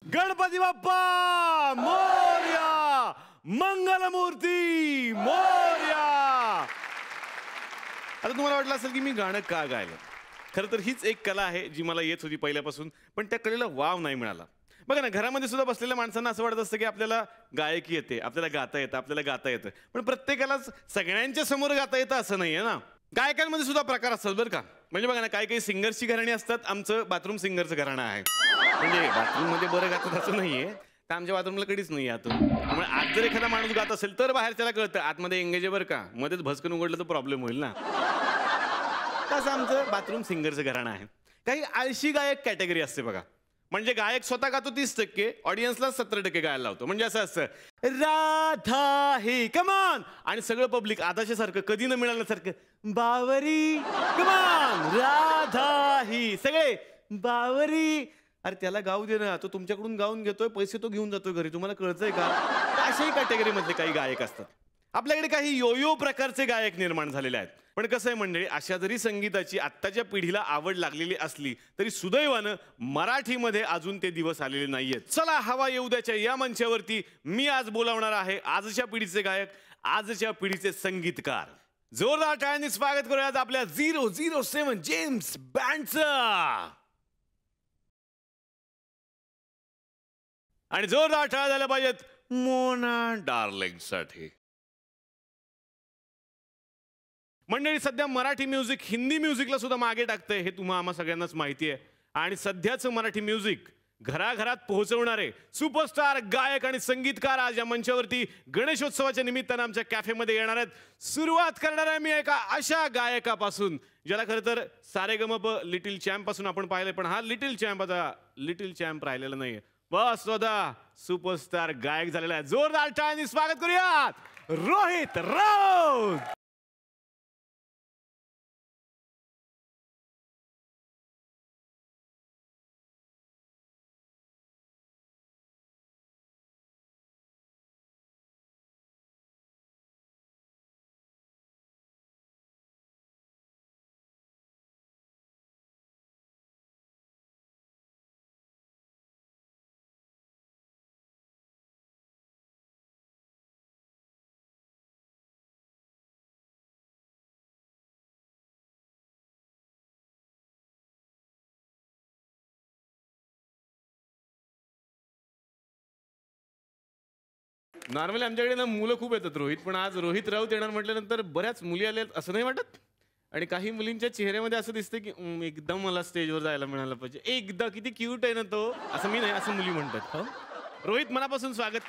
गणपती बाप्पा मोरया, मंगलमूर्ती मोरया. आता तुम्हाला वाटलं असेल की मी गाणं का गायलं. खरं तर हीच एक कला आहे जी मला येत होती पहिल्यापासून, पण त्या कलेला वाव नाही मिळाला. बघा ना, घरामध्ये सुद्धा बसलेल्या माणसांना असं वाटत असतं की आपल्याला गायकी येते, आपल्याला गाता येतं, आपल्याला गाता येतं, पण प्रत्येकालाच सगळ्यांच्या समोर गाता येतं असं नाहीये ना. गायकांमध्ये सुद्धा प्रकार असतात बरं का. म्हणजे बघा ना, काही काही सिंगर्सची घराणी असतात. आमचं बाथरूम सिंगरचं घराणं आहे. म्हणजे बाथरूममध्ये बरं गातात असं नाहीये, तर आमच्या बाथरूमला कधीच नाही आतून. त्यामुळे आज जर एखादा माणूस गात असेल तर बाहेर त्याला कळतं आतमध्ये एंगेज आहे बरं का. मध्येच भस्कन उघडलं तर प्रॉब्लेम होईल ना. तसं आमचं बाथरूम सिंगरचं घराणं आहे. काही आळशी गायक कॅटेगरी असते बघा. म्हणजे गायक स्वतः गातो 30%, ऑडियन्सला 70% गायला लावतो. म्हणजे असं असतं, राधा हे कमान, आणि सगळं पब्लिक आताच्या सारखं कधी न मिळाल्यासारखं बावरी कमान, राधा ही सगळे बावरी. अरे त्याला गाऊ दे ना, तो तुमच्याकडून गाऊन घेतोय, पैसे तो घेऊन जातोय घरी, तुम्हाला कळतंय का. अशाही कॅटेगरी मधले काही गायक असतात. आपल्याकडे काही योयो प्रकारचे गायक निर्माण झालेले आहेत. पण कसं आहे मंडळी, अशा जरी संगीताची आत्ताच्या पिढीला आवड लागलेली असली तरी सुदैवानं मराठीमध्ये अजून ते दिवस आलेले नाहीयेत. चला हवा येऊ द्याच्या या मंचावरती मी आज बोलावणार आहे आजच्या पिढीचे गायक, आजच्या पिढीचे संगीतकार. जोरदार टाळ्यांनी स्वागत करूयात आपल्या 007 जेम्स बँडचं. आणि जोरदार टाळ्या झाल्या पाहिजेत मोना डार्लिंग साठी. मंडळी, सध्या मराठी म्युझिक हिंदी म्युझिकला सुद्धा मागे टाकतंय हे तुम्हा आम्हा सगळ्यांनाच माहिती आहे. आणि सध्याचं मराठी म्युझिक घराघरात पोहोचवणारे सुपरस्टार गायक आणि संगीतकार आज या मंचावरती गणेशोत्सवाच्या निमित्तानं आमच्या कॅफेमध्ये येणार आहेत. सुरुवात करणार आहे मी एका अशा गायकापासून ज्याला खरं तर सारेगमप लिटिल चॅम्प पासून आपण पाहिलंय, पण हा लिटिल चॅम्प आता लिटिल चॅम्प राहिलेला नाहीये. बस स्वतः सुपरस्टार गायक झालेला आहे. जोरदार टाळ्यांनी स्वागत करूयात रोहित राऊत. नॉर्मली आमच्याकडे ना मुलं खूप येतात रोहित, पण आज रोहित राऊत येणार म्हटल्यानंतर बऱ्याच मुली आल्या असं नाही वाटत. आणि काही मुलींच्या चेहऱ्यामध्ये असं दिसतं की एकदम मला स्टेजवर जायला मिळालं पाहिजे, एकदा किती क्यूट आहे ना तो, असं मी नाही असं मुली म्हणतात. हो रोहित, मनापासून स्वागत.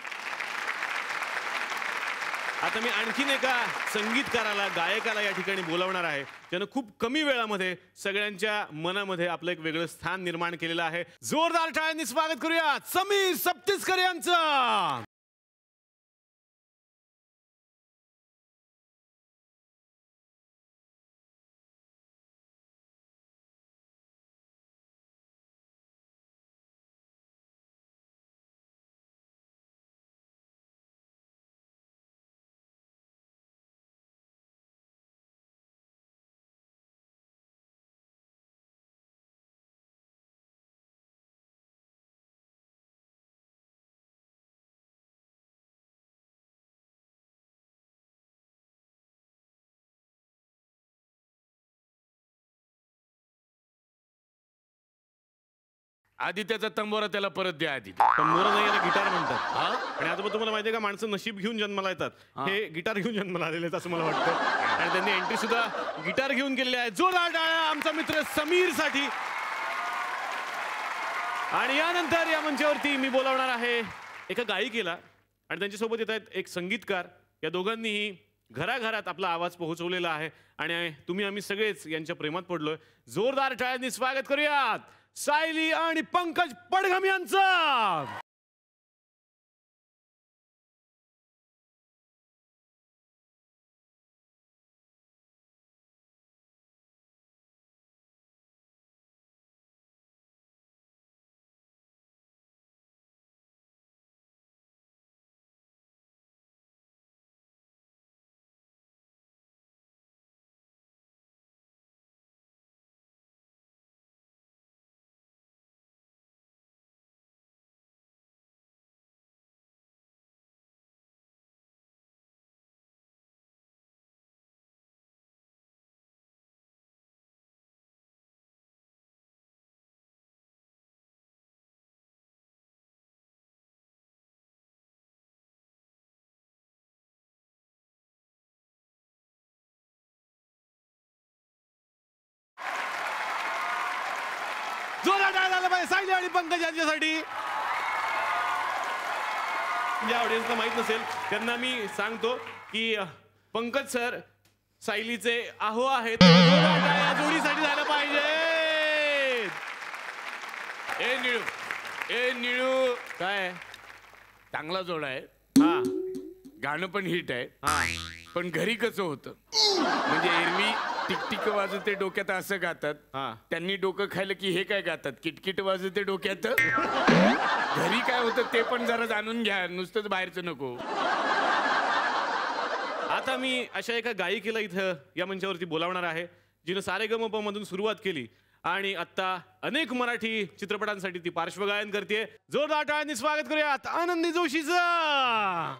आता मी आणखीन एका संगीतकाराला गायकाला या ठिकाणी बोलावणार आहे ज्यानं खूप कमी वेळामध्ये सगळ्यांच्या मनामध्ये आपलं एक वेगळं स्थान निर्माण केलेलं आहे. जोरदार टाळ्यांनी स्वागत करूया समीर सप्तीसकर यांचं. आदित्याचा तंबोरा त्याला परत द्या. आधी तंबोरा नाही याला गिटार म्हणतात. आणि आता तुम्हाला माहिती आहे का, माणसं नशीब घेऊन जन्माला येतात, हे गिटार घेऊन जन्माला आलेले आहेत असं मला वाटतं. आणि त्यांनी एंट्री सुद्धा गिटार घेऊन केलेली आहे. जोरदार टाळ्या आमचा मित्र समीर साठी. आणि यानंतर या मंचावरती मी बोलावणार आहे एका गायिकेला आणि त्यांच्यासोबत येत आहेत एक संगीतकार. या दोघांनीही घराघरात आपला आवाज पोहोचवलेला आहे आणि तुम्ही आम्ही सगळेच यांच्या प्रेमात पडलोय. जोरदार टाळ्यांनी स्वागत करूयात सायली आणि पंकज पडघम यांचं. जोरात टाळ्या झाल्या पाहिजे सायली आणि पंकज यांच्यासाठी. ज्या ऑडियन्सला माहित नसेल त्यांना मी सांगतो की पंकज सर सायलीचे आहो आहेत. जोरात टाळ्या जोडीसाठी झालं पाहिजे. ए निळू काय चांगला जोड आहे. हा गाणं पण हिट आहे. हा पण घरी कसं होतं म्हणजे एरवी टिकटिक वाजते डोक्यात असं गातात. हा. त्यांनी डोकं खायलं की हे काय गातात किटकिट वाजते डोक्यात. घरी काय होतं ते पण जरा जाणून घ्या नुसतंच बाहेरचं नको. आता मी अशा एका गायिकेला इथं या मंचावरती बोलावणार आहे जिनं सारेगमप मधून सुरुवात केली आणि आता अनेक मराठी चित्रपटांसाठी ती पार्श्वगायन करते. जोरदार टाळ्यांनी स्वागत करूयात आनंदी जोशीचं.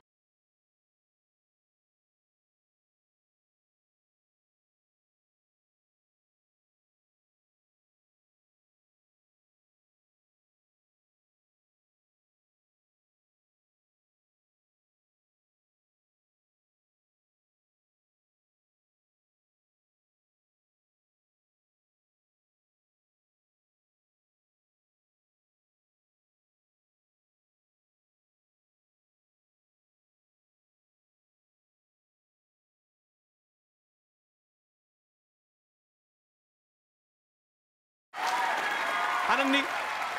आनंदी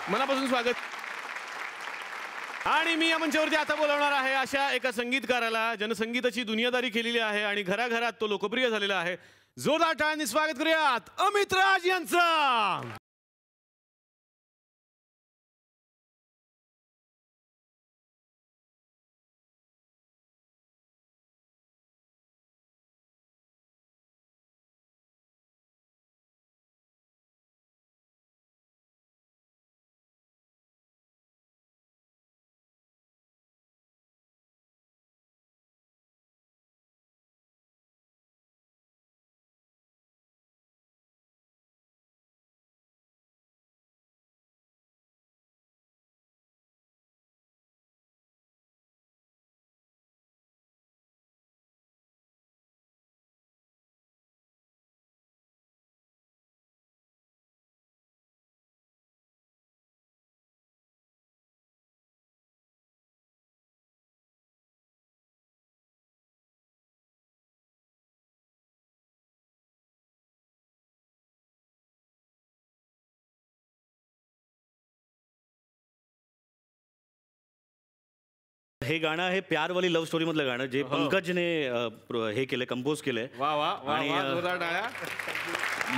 मनापासून स्वागत. आणि मी या मंचावरती आता बोलावणार आहे अशा एका संगीतकाराला ज्यानं संगीताची दुनियादारी केलेली आहे आणि घराघरात तो लोकप्रिय झालेला आहे. जोरदार टाळ्यांनी स्वागत करूयात अमित राज यांचं. हे गाणं आहे प्यार वाली लव्ह स्टोरी मधलं गाणं जे पंकजने हे केलंय कंपोज केलंय. वा वा आणि जोरदार टाळ्या.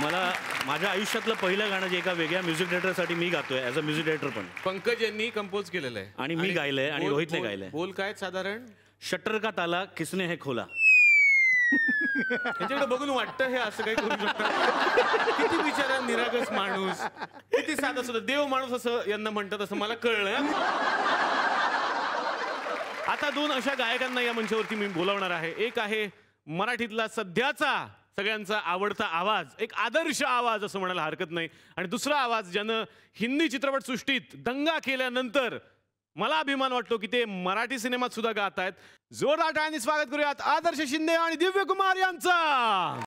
मला माझ्या आयुष्यातलं पहिलं गाणं जे एका वेगळ्या म्युझिक डायरेक्टरसाठी मी गातोय ॲज अ म्युझिक डायरेक्टर पण. पंकज यांनी कंपोज केलेलं आहे आणि मी गायलंय आणि रोहितने गायलंय. बोल काय साधारण शटर का ताला किसने है खोला. त्याच्याकडे बघून वाटतं हे असं काही करू शकतात. किती बिचारा निरागस माणूस किती साधा सुद्धा देव माणूस असं यांना म्हणतात असं मला कळलं. आता दोन अशा गायकांना या मंचावरती मी बोलावणार आहे. एक आहे मराठीतला सध्याचा सगळ्यांचा आवडता आवाज एक आदर्श आवाज असं म्हणायला हरकत नाही आणि दुसरा आवाज ज्यानं हिंदी चित्रपटसृष्टीत दंगा केल्यानंतर मला अभिमान वाटतो की ते मराठी सिनेमात सुद्धा गात आहेत. जोरदार टाळ्यांनी स्वागत करूयात आदर्श शिंदे आणि दिव्य कुमार यांचा.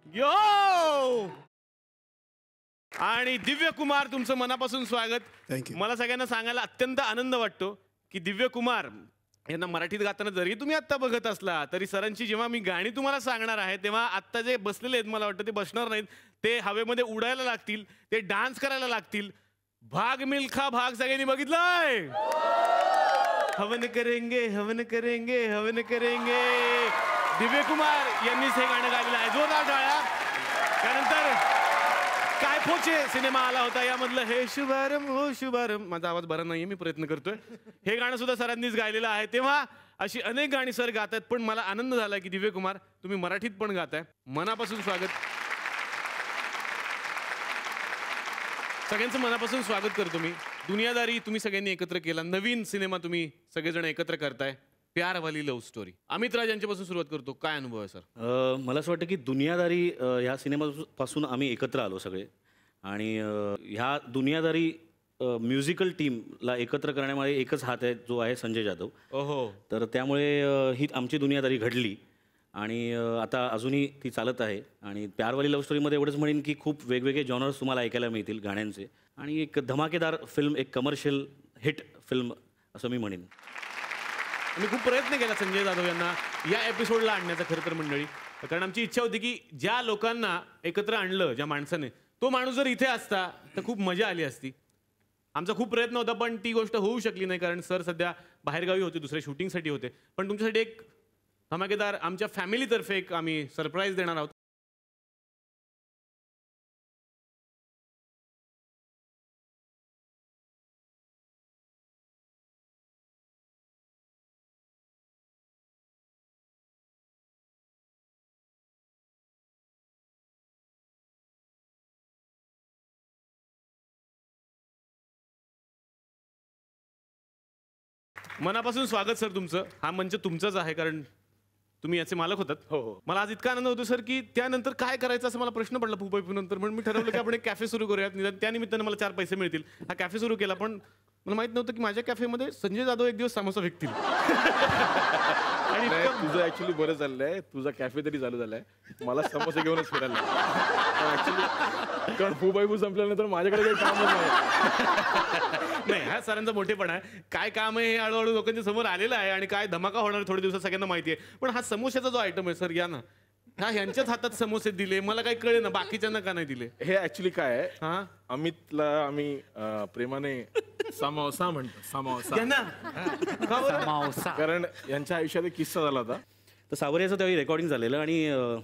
यो आणि दिव्य कुमार, तुमचं मनापासून स्वागत. Thank you. मला सगळ्यांना सांगायला अत्यंत आनंद वाटतो की दिव्य कुमार यांना मराठीत गाताना जरी तुम्ही आत्ता बघत असला तरी सरांची जेव्हा मी गाणी तुम्हाला सांगणार आहे तेव्हा आत्ता जे बसलेले आहेत मला वाटतं ते बसणार नाहीत, ते हवेमध्ये उडायला लागतील, ते डान्स करायला लागतील. भाग मिल्खा भाग सगळ्यांनी बघितलाय? हवन करेंगे हवन करेंगे हवन करेंगे. दिव्य कुमार यांनीच हे गाणं गायलेलं आहे. जोरदार टाळ्या. त्यानंतर काय पोचे सिनेमा आला होता, यामधलं हे शुभारंभ हो शुभारंभ. माझा आवाज बरा नाहीये, मी प्रयत्न करतोय. हे गाणं सुद्धा सरांनीच गायलेलं आहे. तेव्हा अशी अनेक गाणी सर गातात, पण मला आनंद झाला की दिव्य कुमार तुम्ही मराठीत पण गाताय. मनापासून स्वागत. सगळ्यांचं मनापासून स्वागत करतो मी. दुनियादारी तुम्ही सगळ्यांनी एकत्र केला, नवीन सिनेमा तुम्ही सगळेजण एकत्र करताय, प्यार वाली लव्ह स्टोरी. अमित राज यांच्यापासून सुरुवात करतो. काय अनुभव आहे सर? मला असं वाटतं की दुनियादारी ह्या सिनेमापासून आम्ही एकत्र आलो सगळे, आणि ह्या दुनियादारी म्युझिकल टीमला एकत्र करण्यामध्ये एकच हात आहे, जो आहे संजय जाधव. ओहो. तर त्यामुळे ही आमची दुनियादारी घडली, आणि आता अजूनही ती चालत आहे. आणि प्यारवाली लव्ह स्टोरीमध्ये एवढंच म्हणेन की खूप वेगवेगळे जॉनर्स तुम्हाला ऐकायला मिळतील गाण्यांचे, आणि एक धमाकेदार फिल्म, एक कमर्शियल हिट फिल्म असं मी म्हणेन. मी खूप प्रयत्न केला संजय जाधव यांना या एपिसोडला आणण्याचा खरं तर मंडळी, कारण आमची इच्छा होती की ज्या लोकांना एकत्र आणलं, ज्या माणसाने, तो माणूस जर इथे असता तर खूप मजा आली असती. आमचा खूप प्रयत्न होता पण ती गोष्ट होऊ शकली नाही, कारण सर सध्या बाहेरगावी होते, दुसऱ्या शूटिंगसाठी होते. पण तुमच्यासाठी एक धमाकेदार आमच्या फॅमिलीतर्फे एक आम्ही सरप्राईज देणार आहोत. मनापासून स्वागत सर तुमचं. हा मंच तुमचाच आहे, कारण तुम्ही याचे मालक होतात. हो. मला आज इतका आनंद होतो सर की त्यानंतर काय करायचं असं मला प्रश्न पडला नंतर. म्हणून मी ठरवलं की आपण एक कॅफे सुरू करूयात, निदान त्या निमित्तानं मला 4 पैसे मिळतील. हा कॅफे सुरू केला, पण मला माहित नव्हतं की माझ्या कॅफेमध्ये संजय जाधव एक दिवस समोसा विकतील. आणि तुझं ऍक्च्युली बरं चाललंय, तुझा कॅफे तरी चालू झालाय, मला समोसे घेऊनच फिरायला ऍक्च्युली, कारण फुबाईबू संपल्यानंतर माझ्याकडे काही कामच नाही. नाही, हा सरांचा मोठेपणा आहे. काय काम आहे हे हळूहळू लोकांच्या समोर आलेलं आहे, आणि काय धमाका होणार थोड्या दिवसात सगळ्यांना माहिती आहे. पण हा समोशाचा जो आयटम आहे सर, या ना, हा ह्यांच्याच हातात समोसे दिले, मला काही कळे ना बाकीच्यांना का नाही दिले. हे ऍक्च्युली काय आहे, हा, अमितला आम्ही प्रेमाने समोसा म्हणतो, समोसा. यांना का बरं? कारण यांच्या आयुष्यात एक किस्सा झाला होता. तर सावरियाचं त्यावेळी रेकॉर्डिंग झालेलं, आणि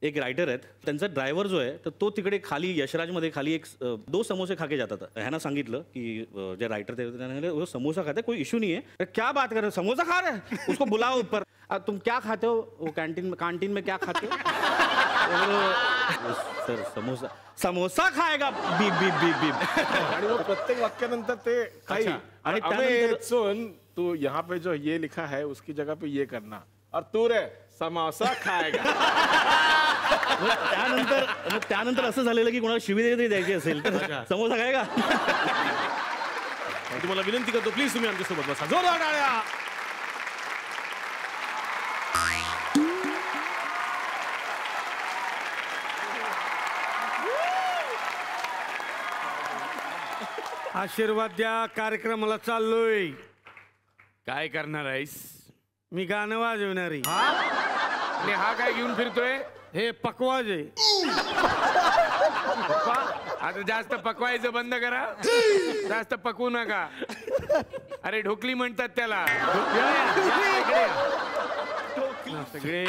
एक रायटर आहेत, त्यांचा ड्रायव्हर जो आहे तर तो तिकडे खाली यशराजमध्ये खाली एक 2 समोसे खाके जातात. ह्यांना सांगितलं की जे रायटर थे त्याने वो समोसा खाते, कोई इशू नहीं है. क्या बात कर रहे हो, समोसा खा रहे हैं, उसको बुलाओ ऊपर. तुम क्या खाते हो, वो कैंटीन में क्या खाते हो? सर समोसा, समोसा खाएगा, बीप बीप बीप बीप. आणि मग प्रत्येक वाक्यानंतर ते काही, आणि त्यानंतर- सुन, तू यहाँ पे जो ये लिखा है उसकी जगह पे ये करना, और तू रे समोसा खाएगा. त्यानंतर असं झालेलं की कोणाला शिवी द्यायची असेल तर समोसा खाएगा. तुम्हाला विनंती करतो, प्लीज तुम्ही आमच्यासोबत बसा. जोरदार टाळ्या. आशीर्वाद द्या, कार्यक्रमाला चाललोय. काय करणार आहेस? मी गाणं वाजवणारी. आणि हा काय घेऊन फिरतोय? हे पकवाज आहे. आता जास्त पकवायचं बंद करा, जास्त पकवू नका. अरे ढोकली म्हणतात त्याला. सगळे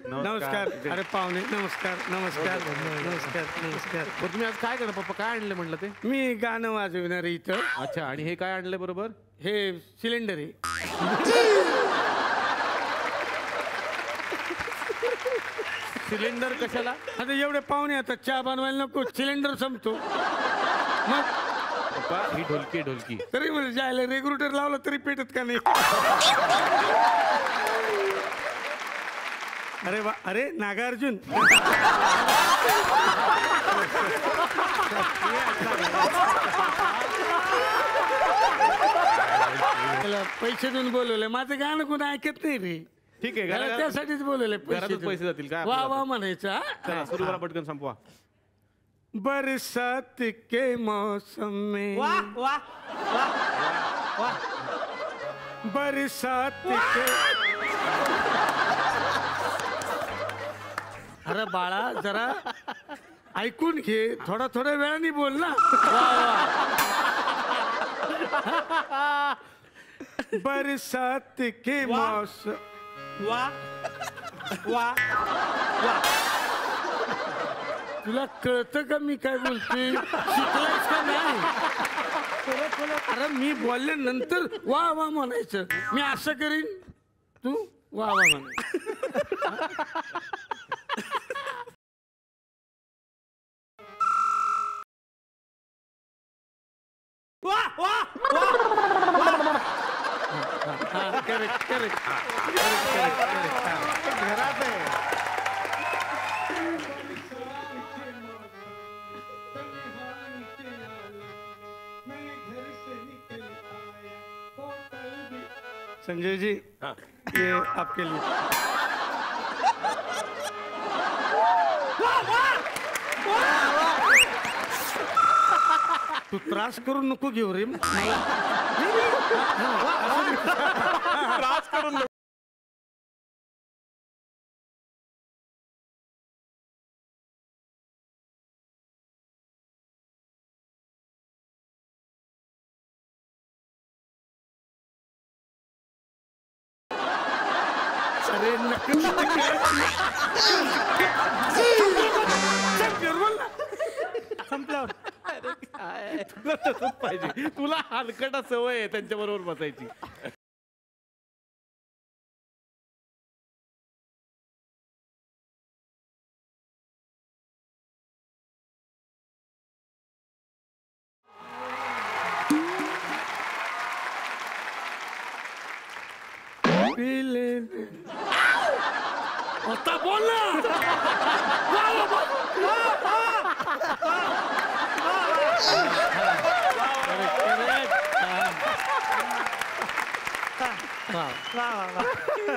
नमस्कार. अरे पाहुणे, नमस्कार नमस्कार नमस्कार नमस्कार. बरं, तुम्ही आज काय करा पप्पा, काय आणलं म्हटलं ते? मी गाणं वाजवणारी इथं. अच्छा, आणि हे काय आणलंय बरोबर? हे सिलेंडर आहे. सिलेंडर कशाला? आता एवढे पाहुणे आता चहा बनवायला नको, सिलेंडर संपतो. मग पप्पा ही ढोलकी आहे, ढोलकी. तरी म्हणजे जायला रेग्युलेटर लावलं तरी पेटत का नाही? अरे वा, अरे नागार्जुन. पैसे देऊन बोलवले, माझं गाणं कोण ऐकत नाही रे. ठीक आहे त्याला घरात त्यासाठीच बोलले घरातच पैसे जातील काय वा आपल्याला? वा म्हणायचं हा? चला सुरू करा पटकन संपवा. बरसात के मौसम में बरसात के अरे बाळा जरा ऐकून घे थोडा थोड्या वेळाने बोल ना. बरसात के मौसम तुला कळतं का मी काय बोलते शिकलायस का नाही. अरे मी बोलल्यानंतर वा वा म्हणायचं मी असं करीन तू वा वा म्हणायचं. करेक्ट करेक्ट घरात आहे. संजय जी ये आपके लिए. तू त्रास करून नको घेऊ रे. त्रास करून नको. अरे नक्की संपल्यावर तुला तसंच पाहिजे. तुला हलकटा सवय आहे त्यांच्या बरोबर बसायची. आता बोल ना.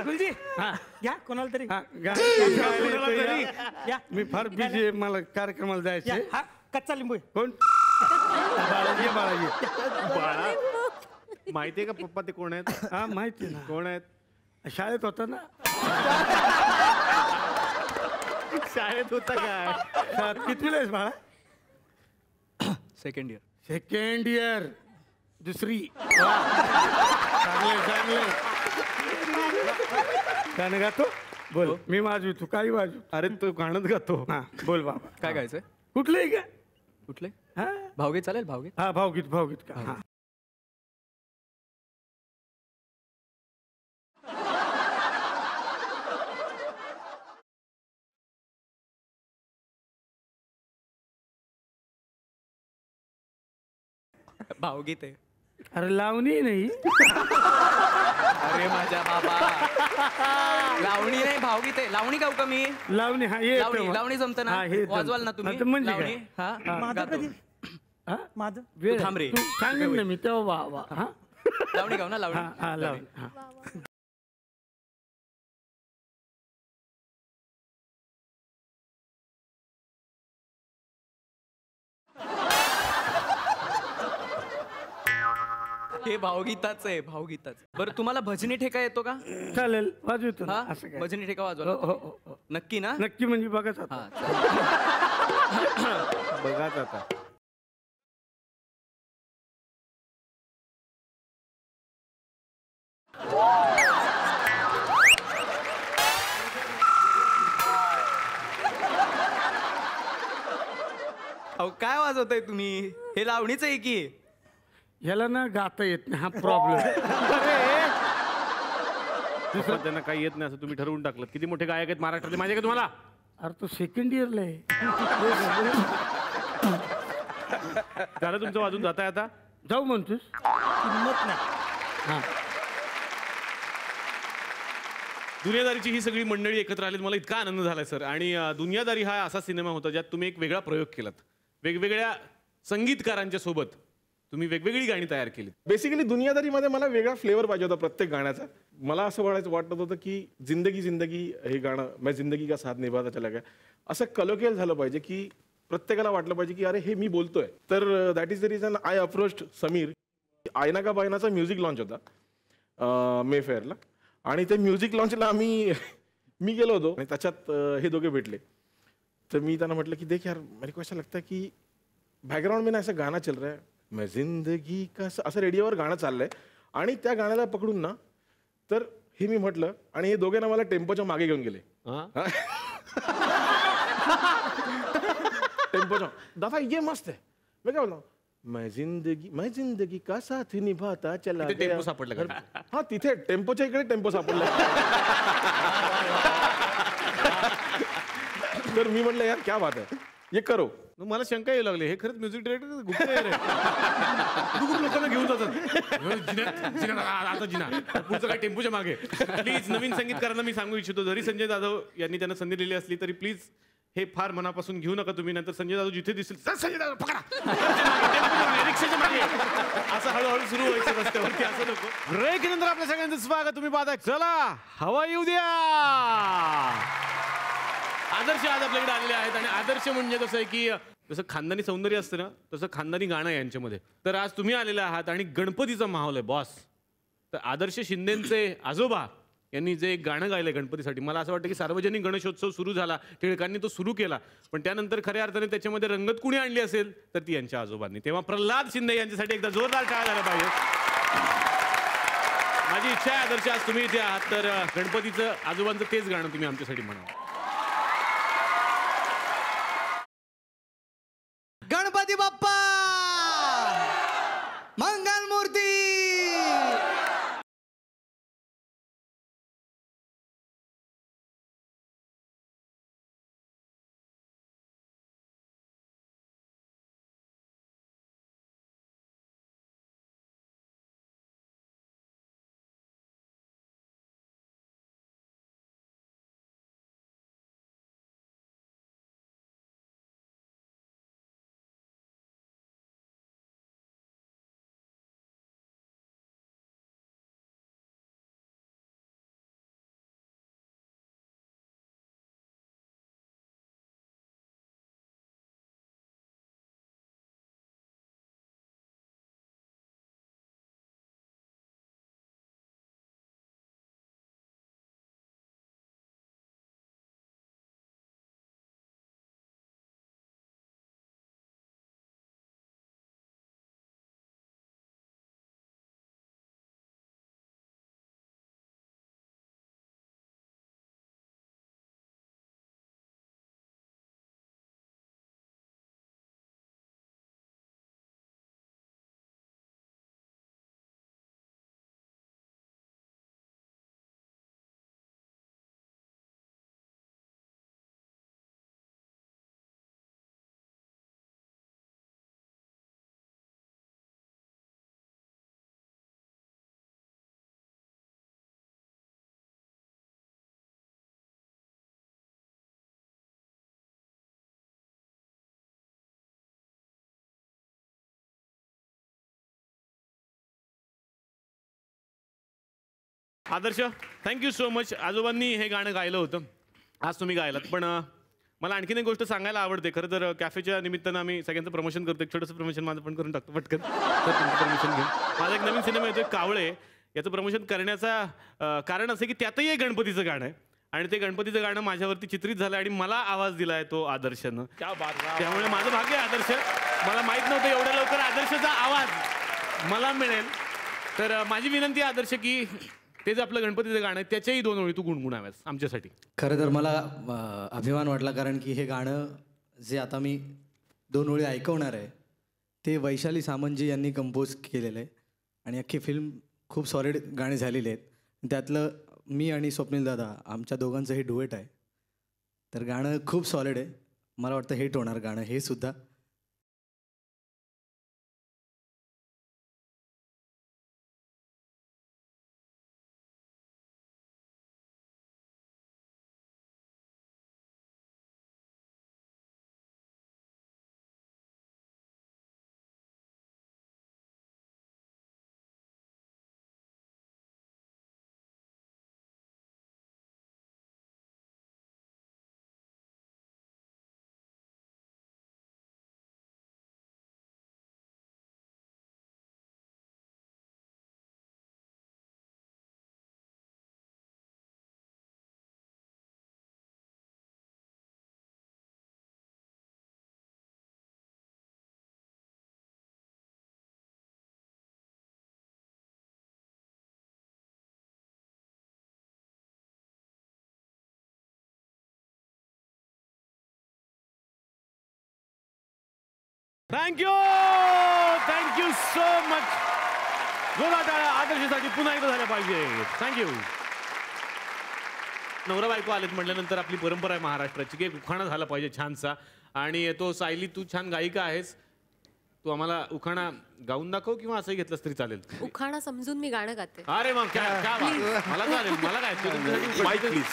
गुलजी हा या कोणाला तरी हा कोणाला तरी. या मी फार बिझी आहे मला कार्यक्रमाला या जायचंय. हा कच्चा लिंबू आहे. कोण बाळाजी बाळाजी बाळा माहितीये का पप्पा ते कोण आहेत? हा माहिती ना कोण आहेत? शाळेत होता ना. शाळेत होता काय? कितवीला आहेस बाळा? Second year. सेकंड इयर दुसरी. चांगले चांगले गाणं गातो बोल. मी वाजवी तू काही वाजू. अरे तो गाणंच गातो. हा बोल बाबा. काय गायचंय? कुठलंही का? कुठले? हा भावगीत चालेल भावगीत. हा भावगीत भावगीत का. हा भावगीत आहे. अरे लावणी नाही. अरे माझ्या बाबा लावणी नाही भावगीत आहे. लावणी गाऊ का मी? लावणी हा ये लावणी लावणी जमतं ना? वाजवाल ना तुम्ही? म्हणजे लावणी काय? हा गातो. माझं तू थांब रे. सांगेन ना मी तेव्हा वा वा. हा लावणी गाऊ ना लावणी. हा हा लावणी हा. हे भावगीताच आहे भावगीताच. बरं तुम्हाला भजनी ठेका येतो का? चालेल वाजवतो ना. हा असं काय. भजनी ठेका हो वाजवा. हो हो. नक्की ना? नक्की म्हणजे बघाच आता. हा चालेल. बघाच आता. अहो काय वाजवताय तुम्ही? हे लावणीच आहे की. याला ना गाता येत नाही हा प्रॉब्लेम. त्यांना काही येत नाही असं तुम्ही ठरवून टाकलं. किती मोठे गायक आहेत महाराष्ट्रातले माहिती आहे का तुम्हाला? अरे तो सेकंड इयरला आहे. झालं तुमचं वाजून जाताय आता? जाऊ म्हणतोस? किंमत नाही. हा दुनियादारीची ही सगळी मंडळी एकत्र आलीत. मला इतका आनंद झालाय सर. आणि दुनियादारी हा असा सिनेमा होता ज्यात तुम्ही एक वेगळा प्रयोग केलात वेगवेगळ्या संगीतकारांच्या सोबत. तुम्ही वेगवेगळी गाणी तयार केली. बेसिकली दुनियादारीमध्ये मला वेगळा फ्लेवर पाहिजे होता प्रत्येक गाण्याचा. मला असं वाटत होतं की जिंदगी जिंदगी हे गाणं मैं जिंदगी का साथ निभाता चला गया असं कलोकियल झालं पाहिजे की प्रत्येकाला वाटलं पाहिजे की अरे हे मी बोलतोय. तर that is the reason I approached Sameer. आयना का बायनाचा म्युझिक लॉन्च होता मेफेअरला आणि ते म्युझिक लॉन्चला मी गेलो होतो आणि त्याच्यात हे दोघे भेटले. तर मी त्यांना म्हटलं की देख यार मेरे को ऐसा लगता है की बॅकग्राऊंड में ना ऐसा गाना चल रहा है मैं जिंदगी का असं रेडिओवर गाणं चाललंय आणि त्या गाण्याला पकडून ना तर हे मी म्हटलं आणि हे दोघे ना मला टेम्पोच्या मागे घेऊन गेले. टेम्पोच्या दादा ये मस्त आहे. मी काय बोलतो मैं जिंदगी का साथ निभाता चला तिथे टेम्पो सापडला का? हा तिथे टेम्पोच्या इकडे टेम्पो सापडला. तर मी म्हटलं यार क्या बात आहे ये करो. मग मला शंका येऊ लागली हे खरंच म्युझिक डायरेक्टर गुप्त आहे रे. कुठून लोकांना घेऊन जातात आता जिना पुढचं काय टेम्पोच्या मागे. प्लीज नवीन संगीतकारांना मी सांगू इच्छितो जरी संजय जाधव यांनी त्यांना संधी दिली असली तरी प्लीज हे फार मनापासून घेऊ नका तुम्ही. नंतर संजय जाधव जिथे दिसतील संजय जाधव पकडा रिक्षाच्या मागे असं हळूहळू सुरू व्हायचं रस्त्यावरती असं नको. ब्रेक नंतर आपल्या सगळ्यांचं स्वागत. तुम्ही पाहता चला हवा येऊ द्या. आदर्श आज आपल्याकडे आलेले आहेत आणि आदर्श म्हणजे कसं आहे की जसं खानदानी सौंदर्य असतं ना तसं खानदानी गाणं आहे यांच्यामध्ये. तर आज तुम्ही आलेले आहात आणि गणपतीचा माहोल आहे बॉस. तर आदर्श शिंदेचे आजोबा यांनी जे एक गाणं गायलंय गणपतीसाठी मला असं वाटतं की सार्वजनिक गणेशोत्सव सुरू झाला टिळकांनी तो सुरू केला पण त्यानंतर खऱ्या अर्थाने त्याच्यामध्ये रंगत कुणी आणली असेल तर ती यांच्या आजोबांनी. तेव्हा प्रल्हाद शिंदे यांच्यासाठी एकदा जोरदार टाळ्या झाला पाहिजे. माझी इच्छा आहे आदर्श आज तुम्ही इथे आहात तर गणपतीचं आजोबांचं तेच गाणं तुम्ही आमच्यासाठी म्हणा. गणपती बाप्पा मंगल मूर्ती. आदर्श थँक्यू सो मच. आजोबांनी हे गाणं गायलं होतं आज तुम्ही गायलात पण मला आणखीन एक गोष्ट सांगायला आवडते. खरं तर कॅफेच्या निमित्तानं आम्ही सगळ्यांचं प्रमोशन करतो. एक छोटंसं प्रमोशन माझं पण करून टाकतो पटकन. तर तुमचं प्रमोशन घेऊन माझा एक नवीन सिनेमा येतोय कावळे. याचं प्रमोशन करण्याचा कारण असं की त्यातही एक गणपतीचं गाणं आहे आणि ते गणपतीचं गाणं माझ्यावरती चित्रित झालं आणि मला आवाज दिलाय तो आदर्शनं. त्यामुळे माझं भाग्य आहे आदर्श. मला माहित नव्हतं एवढ्या लवकर आदर्शचा आवाज मला मिळेल. तर माझी विनंती आहे आदर्श की ते जे आपलं गणपतीचं गाणं आहे त्याच्याही 2 ओळी तू गुणगुणाव्यास आमच्यासाठी. खरं तर मला अभिमान वाटला कारण की हे गाणं जे आता मी 2 ओळी ऐकवणार आहे ते वैशाली सामंतजी यांनी कंपोज केलेलं आहे आणि अख्खी फिल्म खूप सॉलिड गाणी झालेली आहेत. त्यातलं मी आणि स्वप्नील दादा आमच्या दोघांचं हे डुएट आहे. तर गाणं खूप सॉलिड आहे. मला वाटतं हिट होणार गाणं हे सुद्धा. Thank you thank you so much. जोरात टाळ्या आदर्शसाठी पुन्हा एकदा झाल्या पाहिजे. थँक्यू. नवरा बायको आलेत म्हटल्यानंतर आपली परंपरा आहे महाराष्ट्राची की उखाणा झाला पाहिजे छानसा. आणि तो सायली, तू छान गायिका आहेस, तू आम्हाला उखाणा गाऊन दाखव किंवा असंही घेतलंस तरी चालेल. उखाणा समजून मी गाणं गाते. अरे मग काय मला चालेल. मला काय mike please.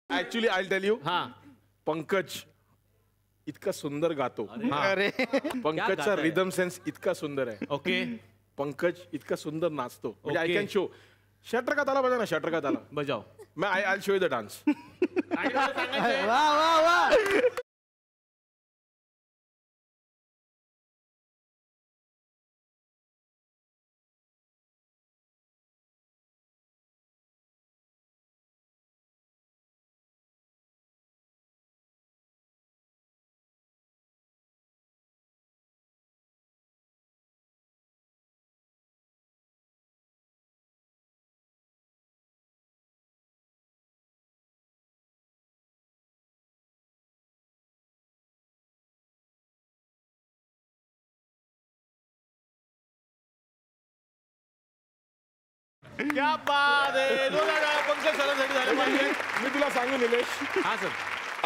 Actually I tell you, हा पंकज इतका सुंदर गातो. क्या पंकजचा गाता है? रिदम सेन्स इतका सुंदर आहे. ओके पंकज इतका सुंदर नाचतो. म्हणजे I Okay. Can show. Shutter का ताला बजा ना, शटर का ताला. बजाव. मैं I show you the dance. आणि मला सांगायचंय, क्या बात आहे. जोरात टाळ्या पंकज सरांसाठी झाल्या पाहिजे. मी तुला सांगू निलेश, हा सर.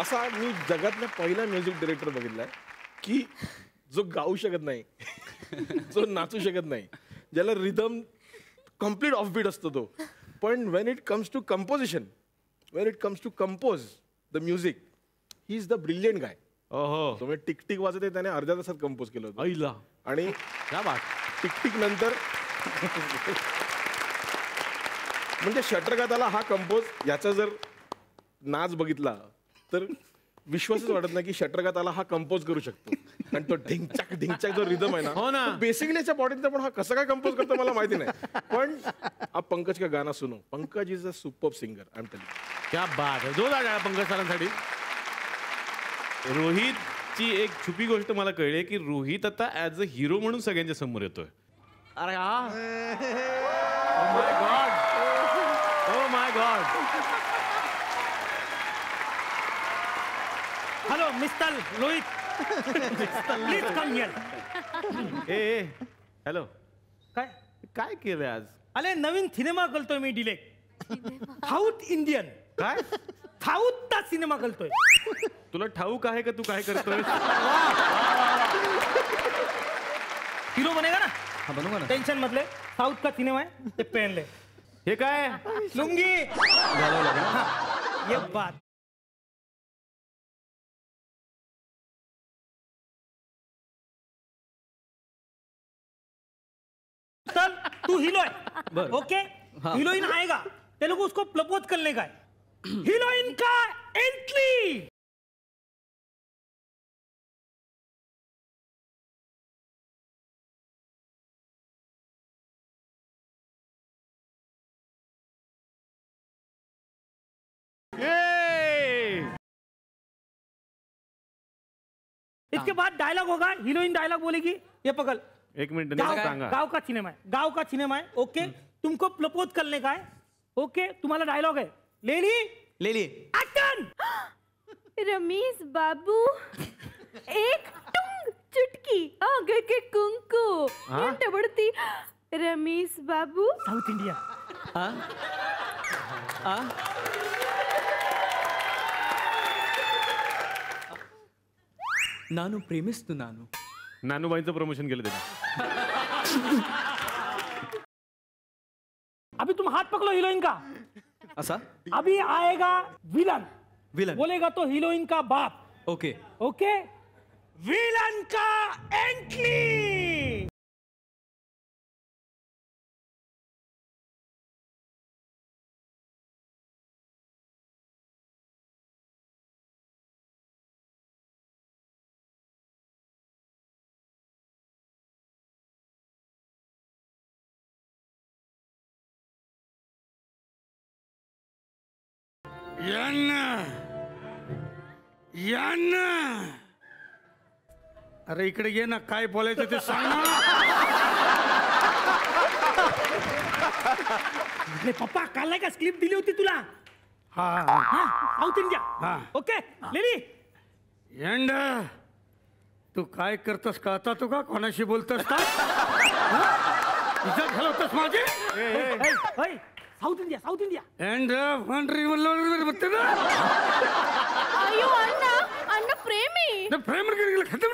असा मी जगातला पहिला म्युझिक डिरेक्टर बघितलाय की जो गाऊ शकत नाही, जो नाचू शकत नाही, ज्याला रिदम कम्प्लीट ऑफबीट असतो तो, पण when it comes to composition, when it comes to compose the music, he is the brilliant guy. ओहो तो म्हणजे टिक टिक वाजत त्याने अर्ध्या तासात कंपोज केलं होतं. ऐला आणि क्या बात. टिक टिक नंतर म्हणजे शटरगाताला हा कंपोज, याचा जर नाच बघितला तर विश्वासच वाटत नाही की शटरगाताला हा कंपोज करू शकतो. आणि तो ढिंचक ढिंचक जो रिदम आहे हो ना. बेसिकली याच्या बॉडीचा, पण हा कसं काय कंपोज करतो मला माहिती नाही. पण आप पंकज का गाना सुनो. Pankaj is a super singer. I am telling. क्या बात आहे. जोरात टाळ्या पंकज सरांसाठी. रोहितची एक छुपी गोष्ट मला कळली की रोहित आता ऍज अ हिरो म्हणून सगळ्यांच्या समोर येतोय. अरे हा my god. Oh my god. Hello mister Rohit, please come here. ए हॅलो, काय काय केलंय आज? अरे नवीन सिनेमा करतोय मी डिलेक्ट. साऊथ इंडियन, काय साऊथचा सिनेमा करतोय. तुला ठाऊक आहे का तू काय करतोय? हिरो बनेगा ना, हा बनवा ना. टेंशन मधले. साऊथ का सिनेमा आहे ते पहनले हे काय? लुंगी. घालावं लागेल. हाँ, ये बात. चल तू हीरो है, ओके. हीरोइन आएगा, तेरे को उसको प्रपोज करने का है. हीरोइन का एंट्री. इसके बाद डायलॉग होगा, हीरोइन डायलॉग बोलेगी, ये पकड़. एक मिनिट गाँव सांगा. गाँव का सिनेमा है, गाँव का सिनेमा है, ओके. तुमको प्रपोज करने का है, ओके. तुम्हारा डायलॉग है, ले ली, ले लिए. एक्शन. रमेश बाबू, एक टुंग चुटकी आगे के कुंकू बढ़ती. रमेश बाबू, साउथ इंडिया. ನಾನು ಪ್ರೇಮಿಸ್ತು. नानूबाईंचं प्रमोशन केलं त्यांनी. अभी तुम हाथ पकड़ो हीरोइन का. असा अभी आएगा विलन, विलन. बोलेगा तो हीरोइन का बाप, ओके. ओके. विलन का एंट्री. यांना अरे इकडे ये ना, काय बोलायचं ते सांग ना. अरे पप्पा काल नाही का स्क्रिप्ट दिली होती तुला? हा साऊथ इंडिया. हा. ओके लेली. यंड तू काय करतस कळता तू का? कोणाशी बोलतस का? इज्जत घालवतस माझी? South India south India. And वंडरी म्हणलं ना अयो अण्णा अण्णा प्रेमी प्रेम खतम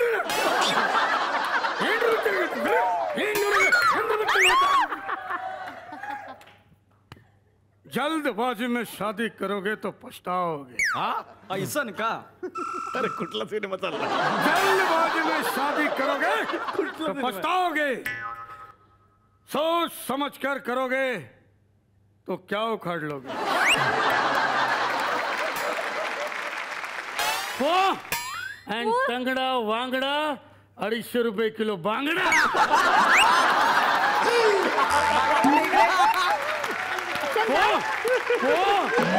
जल्दबाजी में शादी करोगे तो पछताओगे. ऐसन का? अरे कुठला सिनेमा चालला? जल्दबाजी में शादी करोगे तो पछताओगे. सोच समझ कर करोगे तो क्या उखाड़ लोगे. हो अँड टंगडा वांगडा 250 रुपये किलो बांगडा.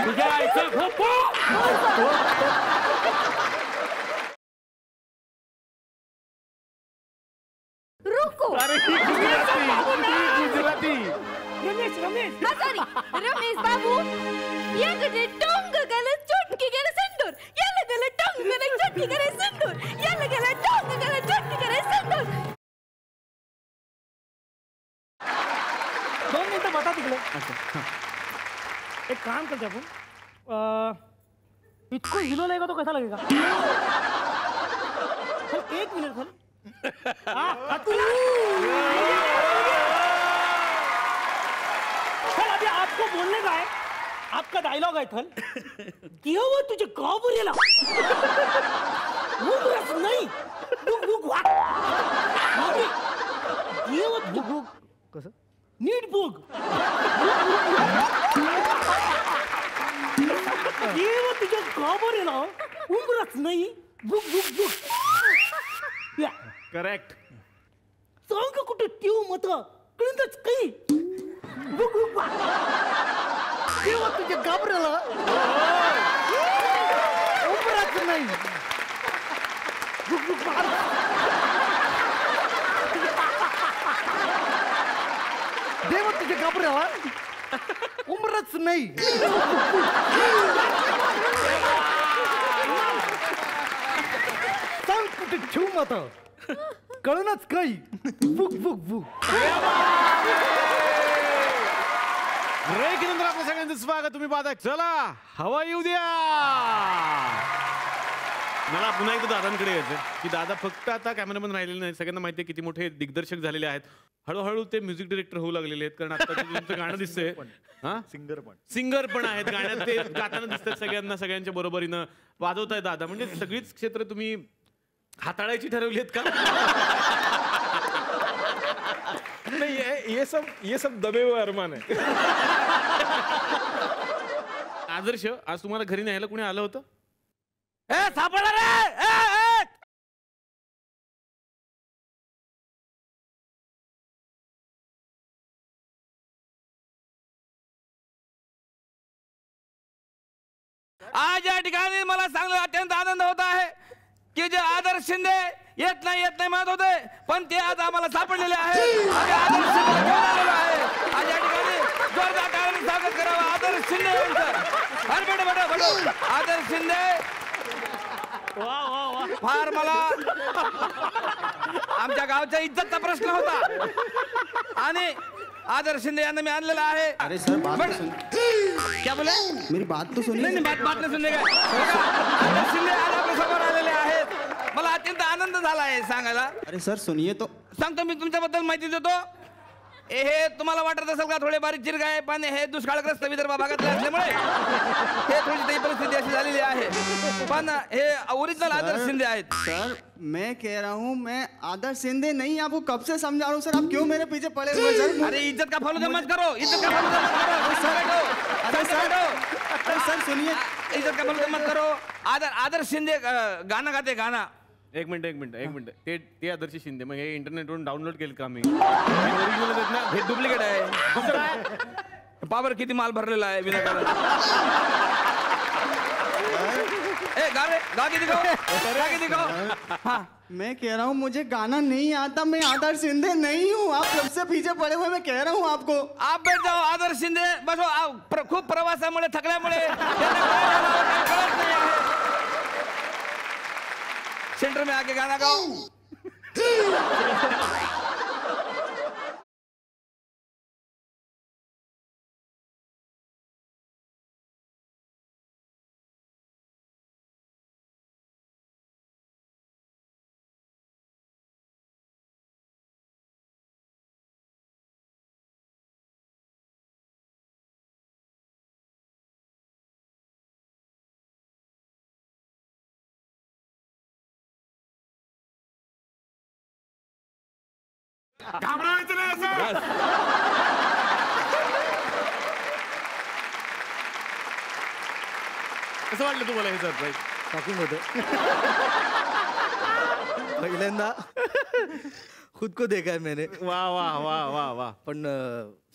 तुझ्या आईचा खोपो. रुको गुजराती. रमेश रमेश. सॉरी रमेश बाबू या गले टोंग गले चुटकी गले सिंदूर याला गले टोंग गले चुटकी गले सिंदूर याला गले टोंग गले चुटकी गले सिंदूर. 2 मिनिटं बता तिकडे. एक काम करते आपण इतकं हिलो नाही का तो कसा लगेगा. चल 1 मिनिट चल. चल अभी आपको बोलने का है. आपका डायलॉग है थल कि वो तुझे काबुरेला मुगरस नहीं बुक बुक वाट ये वो बुक बुक कसं नीट बुक ये वो तुझे काबुरेला उमरस नहीं बुक बुक बुक. या करेक्ट. सांग कुठे ठेवू मत कळतच काही. बुक बुक वाट तेव्हा तुझे घाबरला उमरस नाही बुक बुक वाट. देवा तुझे घाबरला उमरच नाही. सांग कुठे ठेवू मत कळणच काही. Book book book. ब्रेक नंतर आपल्या सगळ्यांचं स्वागत. तुम्ही पाहता चला हवा येऊ द्या. मला पुन्हा एकदा दादांकडे यायचं की दादा फक्त आता कॅमेरामॅन राहिलेले नाही. सगळ्यांना माहिती आहे किती मोठे दिग्दर्शक झालेले आहेत. हळूहळू ते म्युझिक डिरेक्टर होऊ लागलेले आहेत. कारण आता तुमचं गाणं दिसतंय. हा सिंगर पण आहेत गाण्यात. ते गाताना दिसतात सगळ्यांना. सगळ्यांच्या बरोबरीनं वाजवताय दादा. म्हणजे सगळीच क्षेत्र तुम्ही हाताळायची ठरवली आहेत का? नहीं ये सब दबे हुए अरमान है. आदर्श आज तुम्हाला घरी न्यायला कुणी आलं होतं? सापडला रे. आज या ठिकाणी मला सांगण्यात अत्यंत आनंद होत आहे की जे आदर्श शिंदे येत नाही म्हणत होते पण ते आज आम्हाला सापडलेले आहेत. आम्ही आदर्श शिंदेला घेऊन आलेलो आहे. आज या ठिकाणी जोरदार टाळ्यांनी स्वागत करावं आदर्श शिंदे यांचं. अरे बेटा बेटा बेटा आदर्श शिंदे फार मला आमच्या गावच्या इज्जतचा प्रश्न होता आणि आदर्श शिंदे यांना मी आणलेला आहे. अरे सर बात तो सुन. क्या बोले? मेरी बात तो सुनिए. नाही बात नाही सुनले काय. आदर्श शिंदे आज आपल्या समोर आलेले आहेत. मला अत्यंत आनंद झाला आहे सांगायला. अरे सर सुनिए तो. सांगतो मी तुमच्याबद्दल माहिती देतो. हे तुम्हाला वाटत असेल का थोडे बारीक चिरग आहे पण हे दुष्काळग्रस्त विदर्भ भागातले असल्यामुळे हे थोडी तरी परिस्थिती अशी झालेली आहे. पण हे ओरिजिनल आदर्श शिंदे आहेत. सर मैं कह रहा हूँ मैं आदर्श शिंदे नहीं. आपको कब से समझा रहा हूँ सर. आप क्यों मेरे पीछे पड़े हुए सर. अरे इज्जत का फालूदा मत करो. इज्जत का फालूदा मत करो. अरे सर सुनिए. इज्जत का फालूदा मत करो. आदर्श शिंदे गाणं गाते गाणं. एक मिनिट ते आदर्श शिंदे मग हे इंटरनेटवरून डाउनलोड केलं का मी? ओरिजिनल आहेत ना? हे डुप्लिकेट आहे. पावर किती माल भरलेला आहे विनाकारण. गा के दिखाओ, गा के दिखाओ। हाँ मैं कह रहा हूँ मुझे गाना नहीं आता, मैं आदर्श शिंदे नहीं हूँ, आप सबसे पीछे पड़े हुए, मैं कह रहा हूँ आपको। आप बैठ जाओ आदर्श शिंदे, बसो। खूप प्रवासामुळे थकल्यामुळे त्यांना काय गाणं काय कळत नाही आहे। सेंटर में आके गाना गाओ। घाबरवायचं नाही असं. कसं वाटलं तुम्हाला हे सरप्राईज? शॉकिंग होतं. पहिल्यांदा खुद को देखा है मैंने. वा वा वा वा वा. पण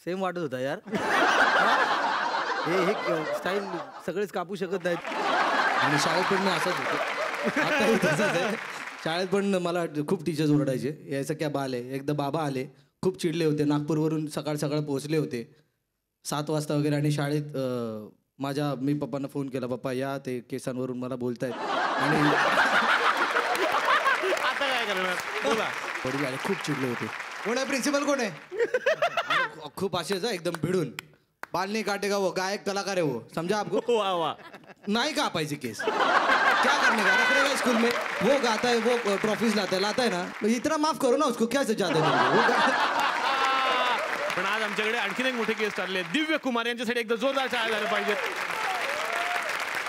सेम वाटत होता यार. हे स्टाईल सगळेच कापू शकत नाहीत. आणि शाळेत पण मी असाच होतो. आताही तसंच आहे. शाळेत पण मला खूप टीचर्स ओरडायचे, यायचं क्या बाल आहे. एकदा बाबा आले, खूप चिडले होते. नागपूरवरून सकाळ सकाळ पोहोचले होते 7 वाजता वगैरे. आणि शाळेत मी पप्पांना फोन केला, पप्पा या, ते केसांवरून मला बोलतायत. आणि आता काय करणार बोला. वडील आले, खूप चिडले होते. कोण आहे प्रिन्सिपल, कोण आहे. खूप असेच एकदम भिडून, बाल नहीं काटेगा वो, गायक कलाकार है वो, समझा आपको. वा वा. नहीं कापायचे केस, क्या करने का, रख रहेगा स्कूल में. वो गाता है, वो ट्रॉफीज लाता है ना, इतना माफ करो ना उसको, क्या सजाते हैं. पण आज आमच्याकडे आणखीन एक मोठे गेस्ट आले, दिव्य कुमार. यांच्यासाठी एकदा जोरदार टाळ्या झाल्या पाहिजेत.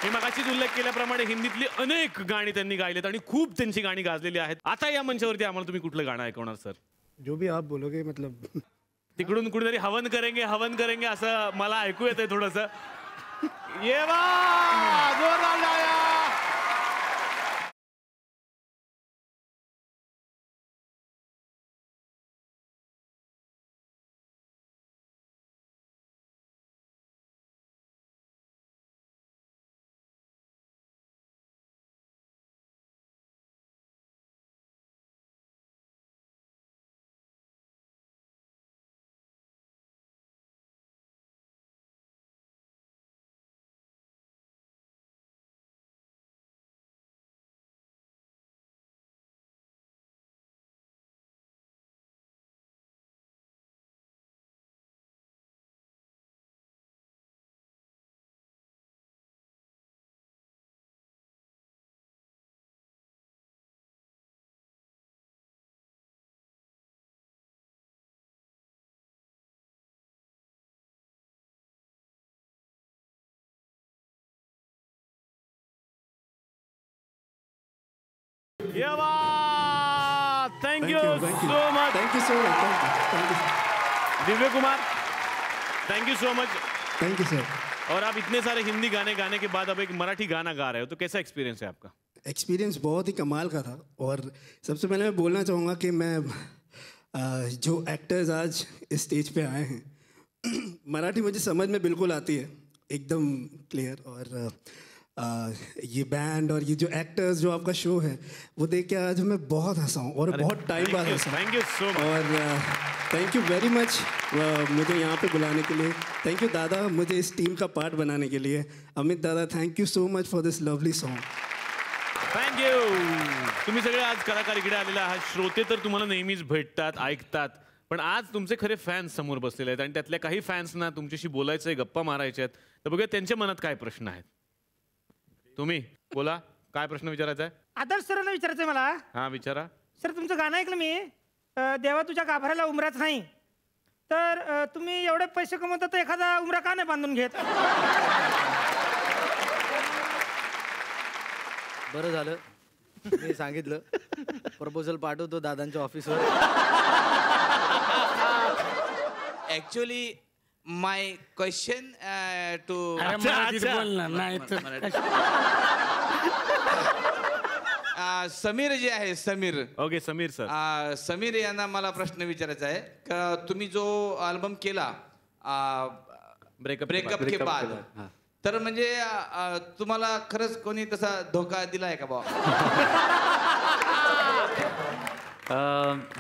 मी मगाशीच उल्लेख केल्याप्रमाणे हिंदीतली अनेक गाणी त्यांनी गायलेत आणि खूप त्यांची गाणी गाजलेली आहेत. आता या मंचावरती आम्हाला तुम्ही कुठलं गाणं ऐकवणार सर? जो भी आप बोलोगे, मतलब तिकडून कुठेतरी हवन करेंगे असं मला ऐकू येतंय थोडस. ये वा, जोरदार टाळ्या. Thank you so much. Thank you so much. Divya Kumar, thank you so much. Thank you sir. और आप इतने सारे हिंदी गाने गाने के बाद अब एक मराठी गाना गा रहे हो, तो कैसा एक्सपीरियंस है आपका? एक्सपीरियंस बहुत ही कमाल का था. और सबसे पहले मैं बोलना चाहूँगा कि मैं जो एक्टर्स आज इस स्टेज पे आए हैं, मराठी मुझे समझ में बिल्कुल आती है, एकदम क्लियर. और ये बैंड और ये जो एक्टर्स, जो आपका शो है, वो देख के आज मैं बहुत हंसा हूँ और बहुत टाइम बाद हंसा. Thank you so much. और थैंक यू वेरी मच मुझे यहाँ पे बुलाने के लिए. थैंक यू दादा, मुझे इस टीम का पार्ट बनाने के लिए. अमित दादा, thank you so much for this lovely song. Thank you. तुम्ही सगळे आज कलाकार इकडे आलेले आहात. श्रोते तर तुम्हाला नेहमीच भेटतात, ऐकतात, पण आज तुमचे खरे फॅन्स समोर बसलेले आहेत आणि त्यातल्या काही फॅन्सना तुमच्याशी बोलायचं आहे, गप्पा मारायच्या आहेत. तर बघूया त्यांच्या मनात काय प्रश्न आहेत. तुम्ही बोला, काय प्रश्न विचारायचा आहे? आदर्श सरांना विचारायचंय मला. हा विचारा. सर, तुमचं गाणं ऐकलं मी, देवा तुझ्या गाभाऱ्याला उमराच नाही. तर तुम्ही एवढे पैसे कमवता, तर एखादा उमरा का नाही बांधून घेत? बरं झालं मी सांगितलं. प्रपोजल पाठवतो दादांच्या ऑफिसवर. Actually my question to Sameer जे आहे, समीर. Okay, Sameer sir. समीर यांना मला प्रश्न विचारायचा आहे का तुम्ही जो अल्बम केला ब्रेकअप के बाद, तर म्हणजे तुम्हाला खरंच कोणी तसा धोका दिला आहे का बा?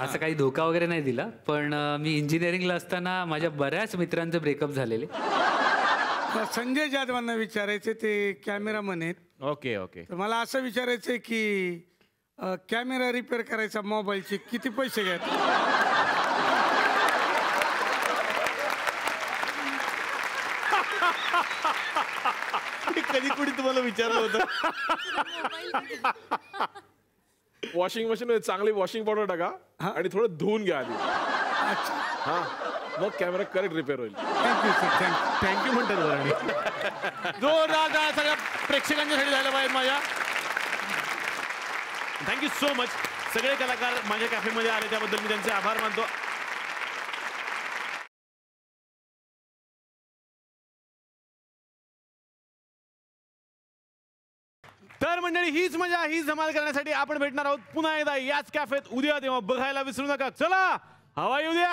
असं काही धोका वगैरे नाही दिला, पण मी इंजिनिअरिंगला असताना माझ्या बऱ्याच मित्रांचे ब्रेकअप झालेले. संजय जाधवांना विचारायचे, ते कॅमेरामन आहेत. Okay okay. तर मला असं विचारायचं आहे की कॅमेरा रिपेअर करायचा मोबाईलचे किती पैसे घ्यायचे? कधी कुणी तुम्हाला विचारलं होतं? वॉशिंग मशीन मध्ये चांगली वॉशिंग पावडर टाका आणि थोडं धुवून घ्या आधी. हा, मग कॅमेरा करेक्ट रिपेअर होईल. थँक्यू सर, थँक्यू म्हणतात बरं. जोरदार टाळ्या सगळ्या प्रेक्षकांच्यासाठी झाल्या पाहिजे माझ्या. Thank you so much. सगळे कलाकार माझ्या कॅफेमध्ये आले त्याबद्दल मी त्यांचे आभार मानतो. तर मंडळी, हीच मजा, हीच धमाल करण्यासाठी आपण भेटणार आहोत पुन्हा एकदा याच कॅफेत उद्या. तेव्हा बघायला विसरू नका. चला, हवा येऊ द्या.